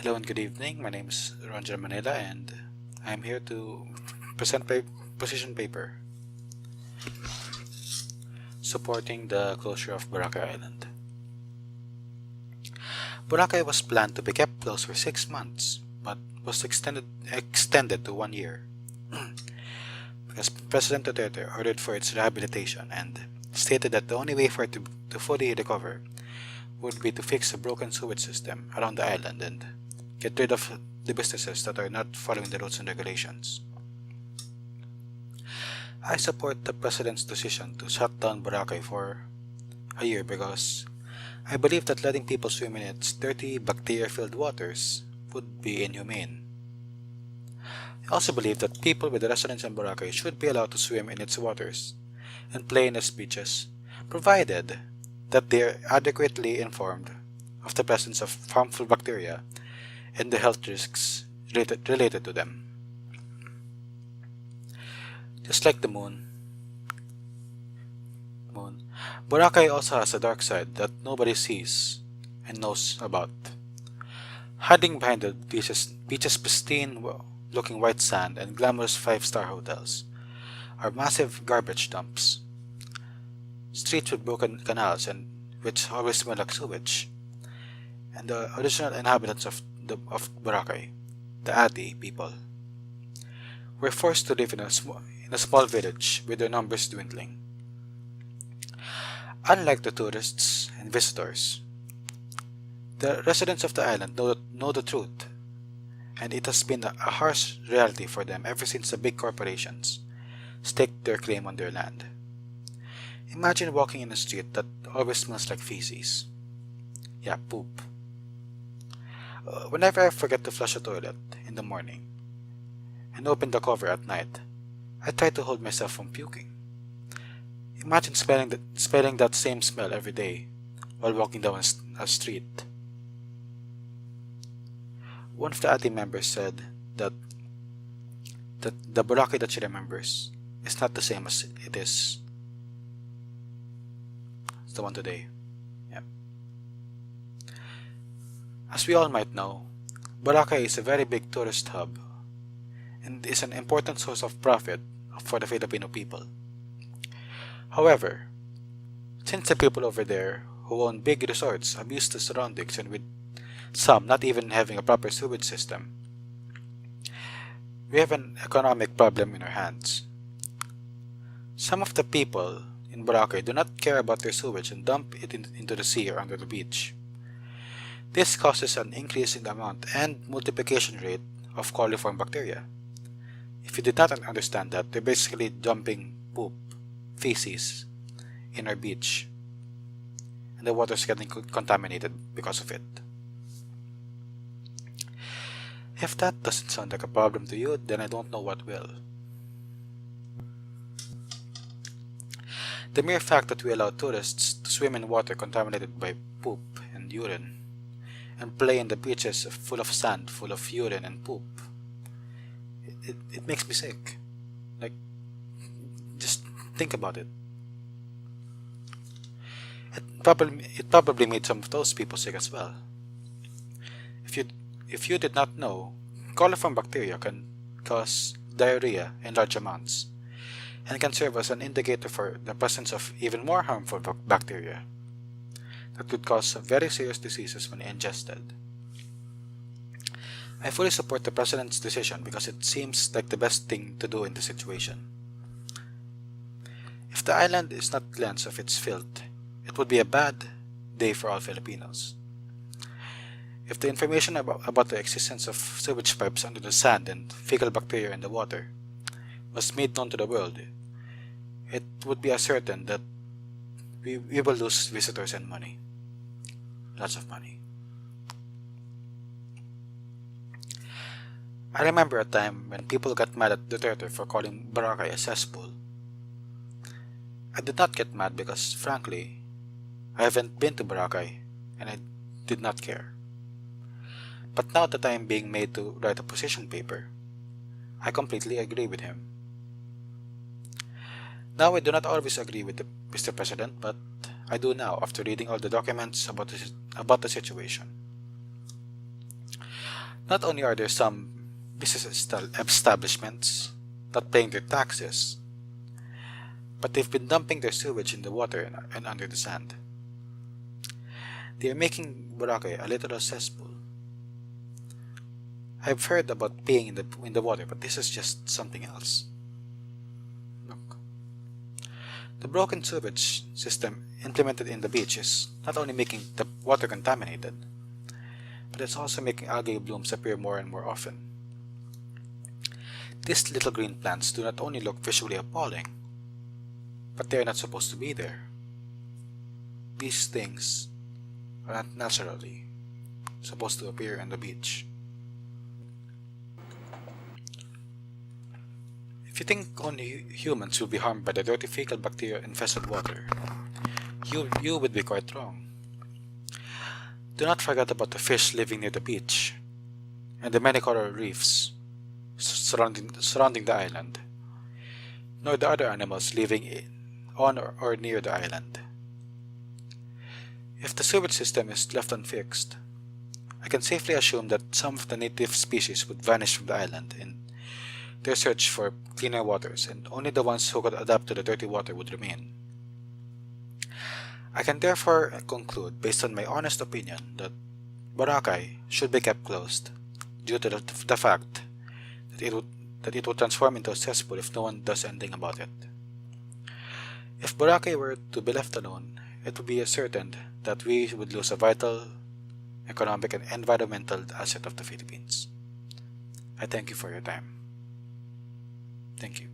Hello and good evening. My name is Ronngel Manila and I'm here to present my position paper supporting the closure of Boracay Island. Boracay was planned to be kept closed for 6 months but was extended to 1 year because President Duterte ordered for its rehabilitation and stated that the only way for it to fully recover would be to fix a broken sewage system around the island and get rid of the businesses that are not following the rules and regulations. I support the President's decision to shut down Boracay for a year because I believe that letting people swim in its dirty, bacteria-filled waters would be inhumane. I also believe that people with residence in Boracay should be allowed to swim in its waters and play in its beaches, provided that they are adequately informed of the presence of harmful bacteria and the health risks related to them. Just like the moon, Boracay also has a dark side that nobody sees and knows about. Hiding behind the beach's pristine looking white sand and glamorous 5-star hotels are massive garbage dumps. Streets with broken canals and which always smell like sewage. And the original inhabitants of Boracay, the Ati people, were forced to live in a small village with their numbers dwindling. Unlike the tourists and visitors, the residents of the island know the truth, and it has been a harsh reality for them ever since the big corporations staked their claim on their land. Imagine walking in a street that always smells like feces. Yeah, poop. Whenever I forget to flush a toilet in the morning and open the cover at night, I try to hold myself from puking. Imagine smelling that same smell every day while walking down a street. One of the ATI members said that the Boracay that she remembers is not the same as it is the one today. Yeah. As we all might know, Boracay is a very big tourist hub and is an important source of profit for the Filipino people. However, since the people over there who own big resorts abuse the surroundings and with some not even having a proper sewage system, we have an economic problem in our hands. Some of the people in Boracay do not care about their sewage and dump it into the sea or under the beach. This causes an increase in the amount and multiplication rate of coliform bacteria. If you did not understand that, they're basically dumping poop, feces, in our beach, and the water is getting contaminated because of it. If that doesn't sound like a problem to you, then I don't know what will. The mere fact that we allow tourists to swim in water contaminated by poop and urine, and play in the beaches full of sand, full of urine and poop, it makes me sick. Like, just think about it. It probably made some of those people sick as well. If you did not know, coliform bacteria can cause diarrhea in large amounts and can serve as an indicator for the presence of even more harmful bacteria that could cause very serious diseases when ingested. I fully support the President's decision because it seems like the best thing to do in this situation. If the island is not cleansed of its filth, it would be a bad day for all Filipinos. If the information about the existence of sewage pipes under the sand and fecal bacteria in the water was made known to the world, it would be certain that we will lose visitors and money. Lots of money. I remember a time when people got mad at Duterte for calling Boracay a cesspool. I did not get mad because, frankly, I haven't been to Boracay and I did not care. But now that I am being made to write a position paper, I completely agree with him. Now I do not always agree with Mr. President, but I do now after reading all the documents about the situation. Not only are there some business establishments not paying their taxes, but they've been dumping their sewage in the water and under the sand. They are making Boracay a literal cesspool. I've heard about peeing in the water, but this is just something else. Look. The broken sewage system implemented in the beach is not only making the water contaminated, but it's also making algae blooms appear more and more often. These little green plants do not only look visually appalling, but they are not supposed to be there. These things are not naturally supposed to appear on the beach. If you think only humans will be harmed by the dirty fecal bacteria-infested water, you would be quite wrong. Do not forget about the fish living near the beach and the many coral reefs surrounding the island, nor the other animals living on or near the island. If the sewage system is left unfixed, I can safely assume that some of the native species would vanish from the island in their search for cleaner waters, and only the ones who could adapt to the dirty water would remain. I can therefore conclude, based on my honest opinion, that Boracay should be kept closed due to the fact that it would transform into a cesspool if no one does anything about it. If Boracay were to be left alone, it would be certain that we would lose a vital economic and environmental asset of the Philippines. I thank you for your time. Thank you.